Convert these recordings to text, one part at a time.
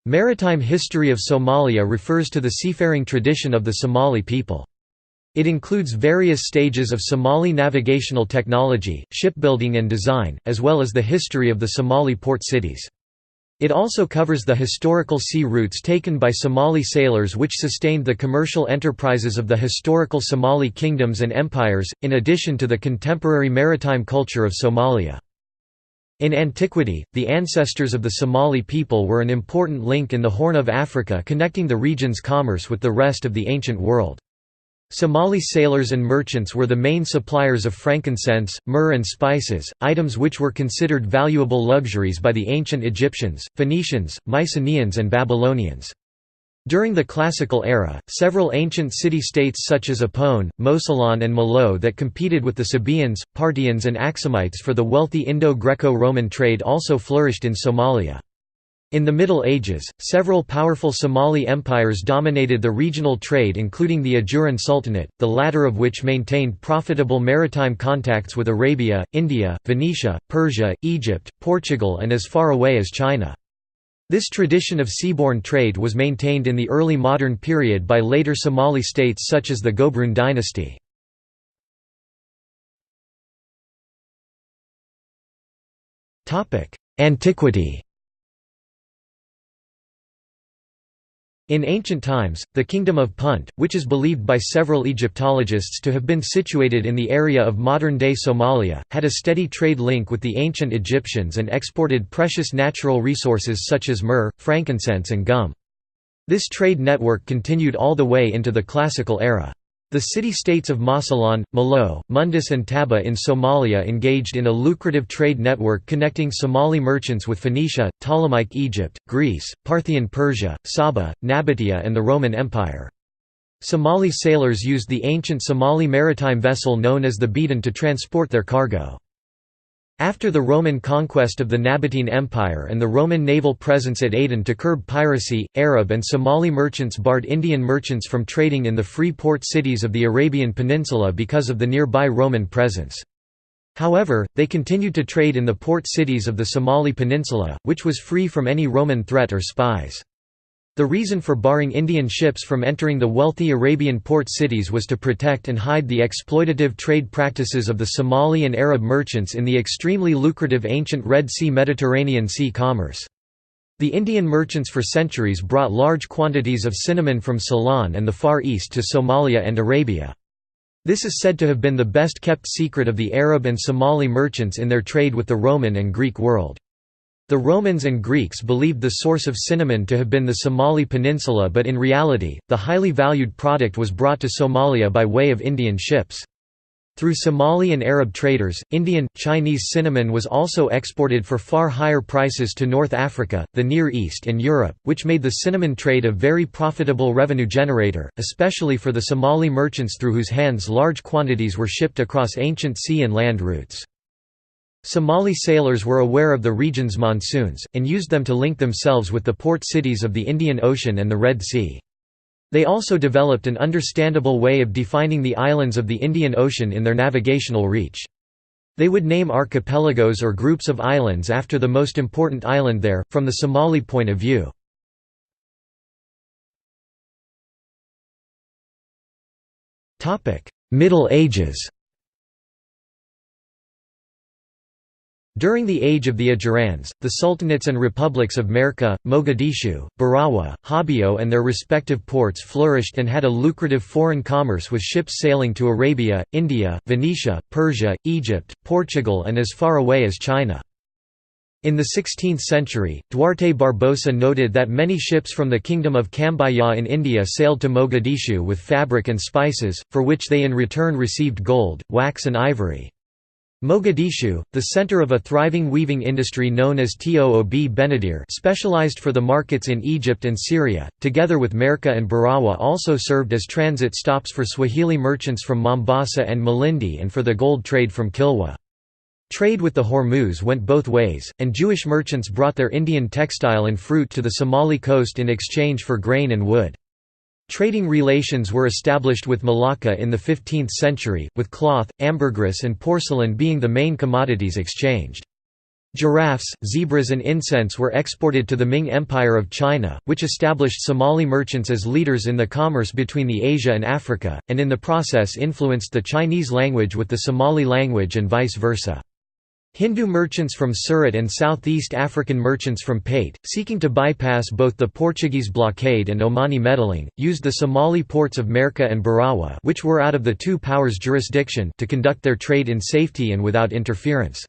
Maritime history of Somalia refers to the seafaring tradition of the Somali people. It includes various stages of Somali navigational technology, shipbuilding and design, as well as the history of the Somali port cities. It also covers the historical sea routes taken by Somali sailors which sustained the commercial enterprises of the historical Somali kingdoms and empires, in addition to the contemporary maritime culture of Somalia. In antiquity, the ancestors of the Somali people were an important link in the Horn of Africa connecting the region's commerce with the rest of the ancient world. Somali sailors and merchants were the main suppliers of frankincense, myrrh and spices, items which were considered valuable luxuries by the ancient Egyptians, Phoenicians, Mycenaeans and Babylonians. During the Classical era, several ancient city-states such as Apone, Mosolon and Malo that competed with the Sabaeans, Parthians and Axumites for the wealthy Indo-Greco-Roman trade also flourished in Somalia. In the Middle Ages, several powerful Somali empires dominated the regional trade including the Ajuran Sultanate, the latter of which maintained profitable maritime contacts with Arabia, India, Venetia, Persia, Egypt, Portugal and as far away as China. This tradition of seaborne trade was maintained in the early modern period by later Somali states such as the Gobroon dynasty. Antiquity. In ancient times, the Kingdom of Punt, which is believed by several Egyptologists to have been situated in the area of modern-day Somalia, had a steady trade link with the ancient Egyptians and exported precious natural resources such as myrrh, frankincense and gum. This trade network continued all the way into the Classical era. The city-states of Mosolon, Malo, Mundus and Taba in Somalia engaged in a lucrative trade network connecting Somali merchants with Phoenicia, Ptolemaic Egypt, Greece, Parthian Persia, Saba, Nabatea and the Roman Empire. Somali sailors used the ancient Somali maritime vessel known as the Bedan to transport their cargo. After the Roman conquest of the Nabatean Empire and the Roman naval presence at Aden to curb piracy, Arab and Somali merchants barred Indian merchants from trading in the free port cities of the Arabian Peninsula because of the nearby Roman presence. However, they continued to trade in the port cities of the Somali Peninsula, which was free from any Roman threat or spies. The reason for barring Indian ships from entering the wealthy Arabian port cities was to protect and hide the exploitative trade practices of the Somali and Arab merchants in the extremely lucrative ancient Red Sea-Mediterranean Sea commerce. The Indian merchants for centuries brought large quantities of cinnamon from Ceylon and the Far East to Somalia and Arabia. This is said to have been the best-kept secret of the Arab and Somali merchants in their trade with the Roman and Greek world. The Romans and Greeks believed the source of cinnamon to have been the Somali peninsula, but in reality, the highly valued product was brought to Somalia by way of Indian ships. Through Somali and Arab traders, Indian, Chinese cinnamon was also exported for far higher prices to North Africa, the Near East and Europe, which made the cinnamon trade a very profitable revenue generator, especially for the Somali merchants through whose hands large quantities were shipped across ancient sea and land routes. Somali sailors were aware of the region's monsoons, and used them to link themselves with the port cities of the Indian Ocean and the Red Sea. They also developed an understandable way of defining the islands of the Indian Ocean in their navigational reach. They would name archipelagos or groups of islands after the most important island there, from the Somali point of view. Middle Ages. During the age of the Ajurans, the sultanates and republics of Merka, Mogadishu, Barawa, Hobyo and their respective ports flourished and had a lucrative foreign commerce with ships sailing to Arabia, India, Venetia, Persia, Egypt, Portugal and as far away as China. In the 16th century, Duarte Barbosa noted that many ships from the Kingdom of Cambaya in India sailed to Mogadishu with fabric and spices, for which they in return received gold, wax and ivory. Mogadishu, the center of a thriving weaving industry known as Toob Benadir, specialized for the markets in Egypt and Syria, together with Merka and Barawa also served as transit stops for Swahili merchants from Mombasa and Malindi and for the gold trade from Kilwa. Trade with the Hormuz went both ways, and Jewish merchants brought their Indian textile and fruit to the Somali coast in exchange for grain and wood. Trading relations were established with Malacca in the 15th century, with cloth, ambergris and porcelain being the main commodities exchanged. Giraffes, zebras and incense were exported to the Ming Empire of China, which established Somali merchants as leaders in the commerce between the Asia and Africa, and in the process influenced the Chinese language with the Somali language and vice versa. Hindu merchants from Surat and Southeast African merchants from Pate, seeking to bypass both the Portuguese blockade and Omani meddling, used the Somali ports of Merka and Barawa, which were out of the two powers' jurisdiction, to conduct their trade in safety and without interference.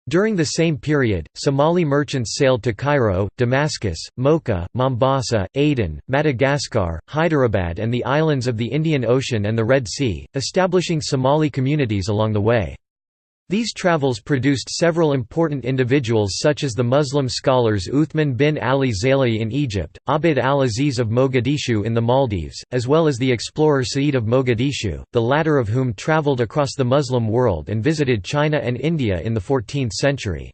During the same period, Somali merchants sailed to Cairo, Damascus, Mocha, Mombasa, Aden, Madagascar, Hyderabad and the islands of the Indian Ocean and the Red Sea, establishing Somali communities along the way. These travels produced several important individuals such as the Muslim scholars Uthman bin Ali Zayla'i in Egypt, Abd al-Aziz of Mogadishu in the Maldives, as well as the explorer Sa'id of Mogadishu, the latter of whom travelled across the Muslim world and visited China and India in the 14th century.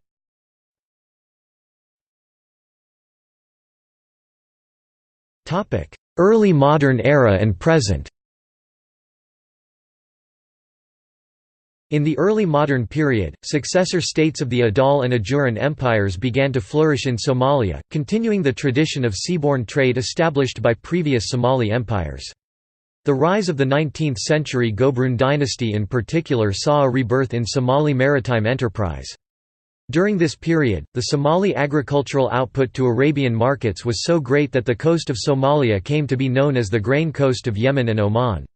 Early modern era and present. In the early modern period, successor states of the Adal and Ajuran empires began to flourish in Somalia, continuing the tradition of seaborne trade established by previous Somali empires. The rise of the 19th-century Gobroon dynasty in particular saw a rebirth in Somali maritime enterprise. During this period, the Somali agricultural output to Arabian markets was so great that the coast of Somalia came to be known as the grain coast of Yemen and Oman.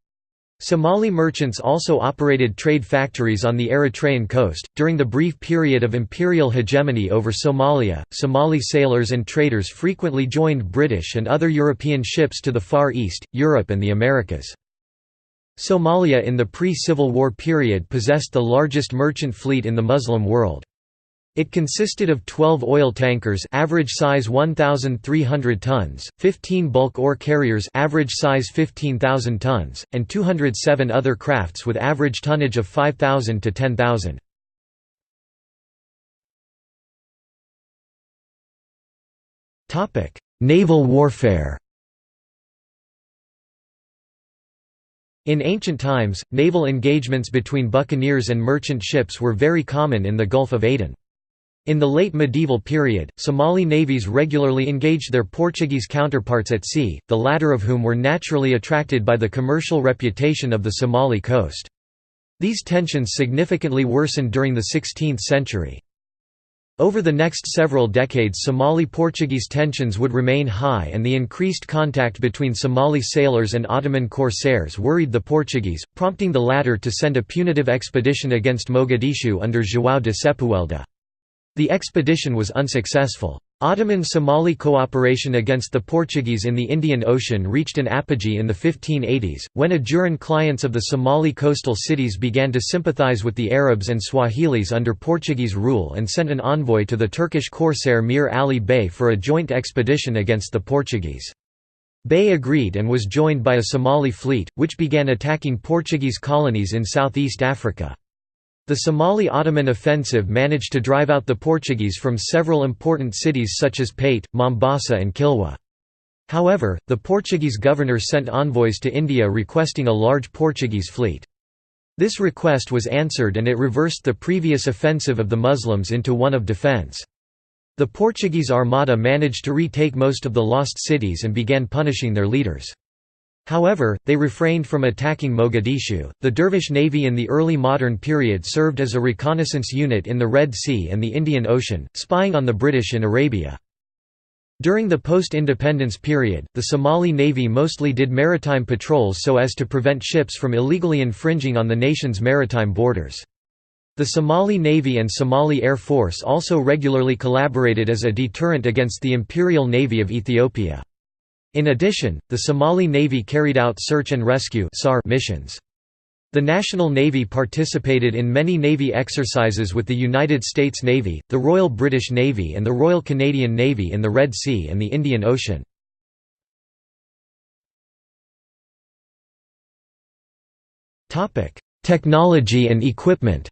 Somali merchants also operated trade factories on the Eritrean coast. During the brief period of imperial hegemony over Somalia, Somali sailors and traders frequently joined British and other European ships to the Far East, Europe, and the Americas. Somalia in the pre-Civil War period possessed the largest merchant fleet in the Muslim world. It consisted of 12 oil tankers average size 1,300 tons, 15 bulk ore carriers average size 15,000 tons, and 207 other crafts with average tonnage of 5,000 to 10,000. Naval warfare. In ancient times, naval engagements between buccaneers and merchant ships were very common in the Gulf of Aden. In the late medieval period, Somali navies regularly engaged their Portuguese counterparts at sea, the latter of whom were naturally attracted by the commercial reputation of the Somali coast. These tensions significantly worsened during the 16th century. Over the next several decades, Somali-Portuguese tensions would remain high, and the increased contact between Somali sailors and Ottoman corsairs worried the Portuguese, prompting the latter to send a punitive expedition against Mogadishu under João de Sepúlveda. The expedition was unsuccessful. Ottoman-Somali cooperation against the Portuguese in the Indian Ocean reached an apogee in the 1580s, when Ajuran clients of the Somali coastal cities began to sympathize with the Arabs and Swahilis under Portuguese rule and sent an envoy to the Turkish corsair Mir Ali Bey for a joint expedition against the Portuguese. Bey agreed and was joined by a Somali fleet, which began attacking Portuguese colonies in Southeast Africa. The Somali-Ottoman offensive managed to drive out the Portuguese from several important cities such as Pate, Mombasa and Kilwa. However, the Portuguese governor sent envoys to India requesting a large Portuguese fleet. This request was answered and it reversed the previous offensive of the Muslims into one of defence. The Portuguese Armada managed to retake most of the lost cities and began punishing their leaders. However, they refrained from attacking Mogadishu. The Dervish Navy in the early modern period served as a reconnaissance unit in the Red Sea and the Indian Ocean, spying on the British in Arabia. During the post-independence period, the Somali Navy mostly did maritime patrols so as to prevent ships from illegally infringing on the nation's maritime borders. The Somali Navy and Somali Air Force also regularly collaborated as a deterrent against the Imperial Navy of Ethiopia. In addition, the Somali Navy carried out search and rescue missions. The National Navy participated in many Navy exercises with the United States Navy, the Royal British Navy and the Royal Canadian Navy in the Red Sea and the Indian Ocean. Technology and equipment.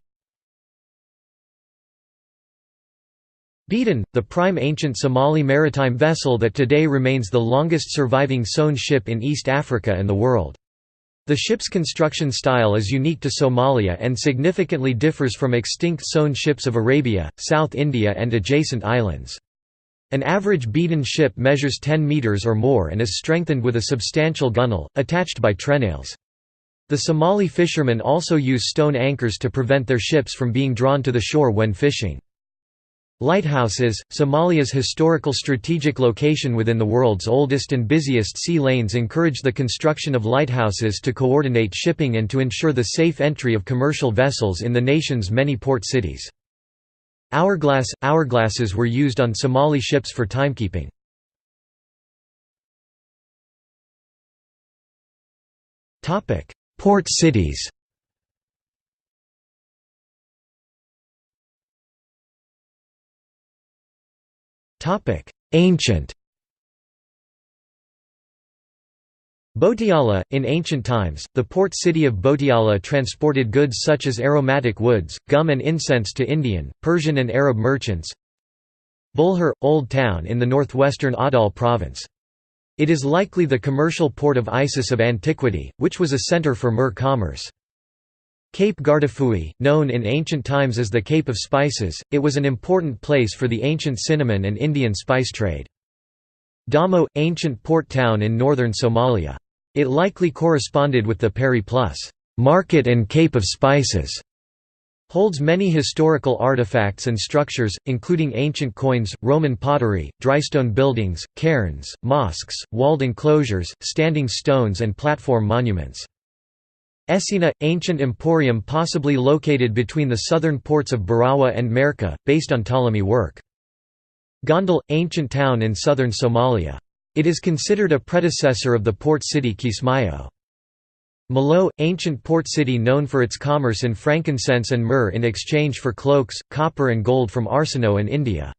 Beaten, the prime ancient Somali maritime vessel that today remains the longest surviving sewn ship in East Africa and the world. The ship's construction style is unique to Somalia and significantly differs from extinct sewn ships of Arabia, South India and adjacent islands. An average beaten ship measures 10 meters or more and is strengthened with a substantial gunwale, attached by trenails. The Somali fishermen also use stone anchors to prevent their ships from being drawn to the shore when fishing. Lighthouses, Somalia's historical strategic location within the world's oldest and busiest sea lanes, encourage the construction of lighthouses to coordinate shipping and to ensure the safe entry of commercial vessels in the nation's many port cities. Hourglasses were used on Somali ships for timekeeping. Port cities. Ancient. Botiala. In ancient times, the port city of Botiala transported goods such as aromatic woods, gum and incense to Indian, Persian and Arab merchants. Bulhur, Old Town in the northwestern Adal province. It is likely the commercial port of Isis of antiquity, which was a center for Mer commerce. Cape Guardafui, known in ancient times as the Cape of Spices, it was an important place for the ancient cinnamon and Indian spice trade. Damo, ancient port town in northern Somalia. It likely corresponded with the Peri Plus market and Cape of Spices. Holds many historical artifacts and structures, including ancient coins, Roman pottery, drystone buildings, cairns, mosques, walled enclosures, standing stones and platform monuments. Essina, ancient emporium possibly located between the southern ports of Barawa and Merka, based on Ptolemy work. Gondal, ancient town in southern Somalia. It is considered a predecessor of the port city Kismayo. Malo, ancient port city known for its commerce in frankincense and myrrh in exchange for cloaks, copper and gold from Arsinoe and India.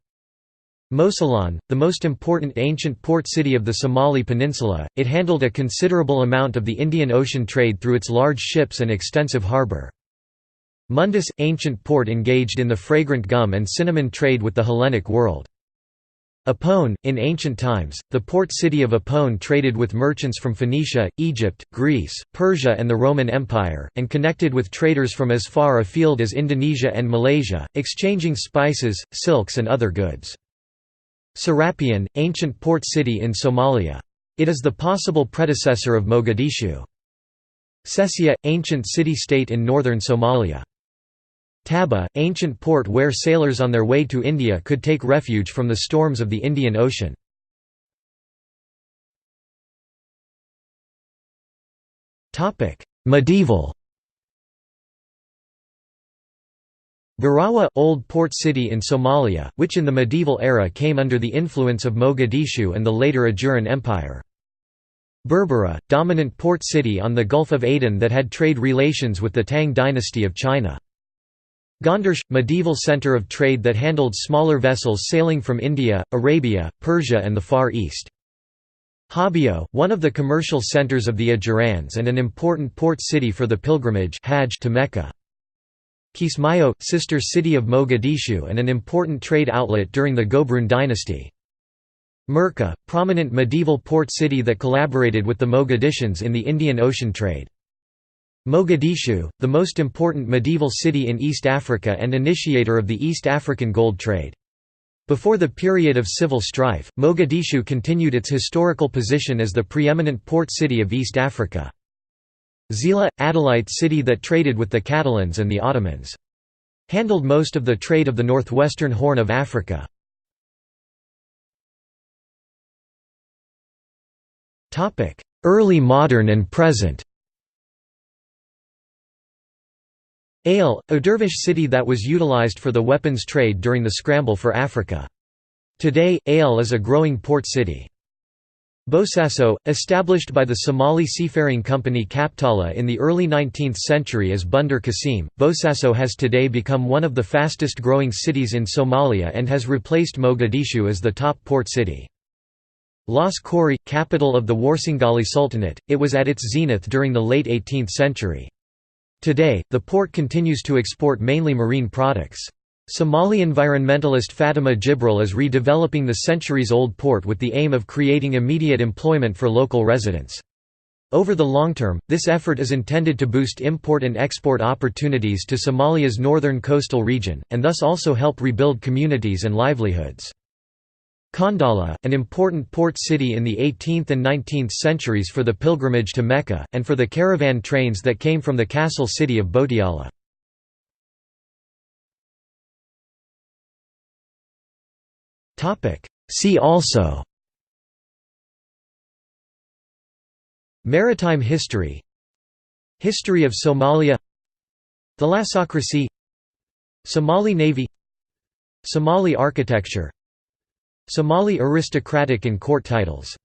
Mosilon, the most important ancient port city of the Somali peninsula, it handled a considerable amount of the Indian Ocean trade through its large ships and extensive harbour. Mundus, ancient port engaged in the fragrant gum and cinnamon trade with the Hellenic world. Apone, in ancient times, the port city of Apone traded with merchants from Phoenicia, Egypt, Greece, Persia and the Roman Empire, and connected with traders from as far afield as Indonesia and Malaysia, exchanging spices, silks and other goods. Serapion, ancient port city in Somalia. It is the possible predecessor of Mogadishu. Sesia, ancient city-state in northern Somalia. Taba, ancient port where sailors on their way to India could take refuge from the storms of the Indian Ocean. Medieval. Barawa, old port city in Somalia, which in the medieval era came under the influence of Mogadishu and the later Ajuran Empire. Berbera, dominant port city on the Gulf of Aden that had trade relations with the Tang dynasty of China. Gondarsh, medieval center of trade that handled smaller vessels sailing from India, Arabia, Persia and the Far East. Hobyo, one of the commercial centers of the Ajurans and an important port city for the pilgrimage Hajj to Mecca. Kismayo, sister city of Mogadishu and an important trade outlet during the Gobrun dynasty. Merka, prominent medieval port city that collaborated with the Mogadishans in the Indian Ocean trade. Mogadishu, the most important medieval city in East Africa and initiator of the East African gold trade. Before the period of civil strife, Mogadishu continued its historical position as the preeminent port city of East Africa. Zila, Adalite city that traded with the Catalans and the Ottomans. Handled most of the trade of the northwestern Horn of Africa. Early modern and present. Ale, a dervish city that was utilized for the weapons trade during the scramble for Africa. Today, Ale is a growing port city. Bosaso, established by the Somali seafaring company Kaptala in the early 19th century as Bandar Qasim, Bosaso has today become one of the fastest growing cities in Somalia and has replaced Mogadishu as the top port city. Las Khoury, capital of the Warsangali Sultanate, it was at its zenith during the late 18th century. Today, the port continues to export mainly marine products. Somali environmentalist Fatima Jibril is redeveloping the centuries-old port with the aim of creating immediate employment for local residents. Over the long term, this effort is intended to boost import and export opportunities to Somalia's northern coastal region, and thus also help rebuild communities and livelihoods. Kandala, an important port city in the 18th and 19th centuries for the pilgrimage to Mecca, and for the caravan trains that came from the castle city of Botiala. See also: Maritime history, History of Somalia, Thalassocracy, Somali Navy, Somali architecture, Somali aristocratic and court titles.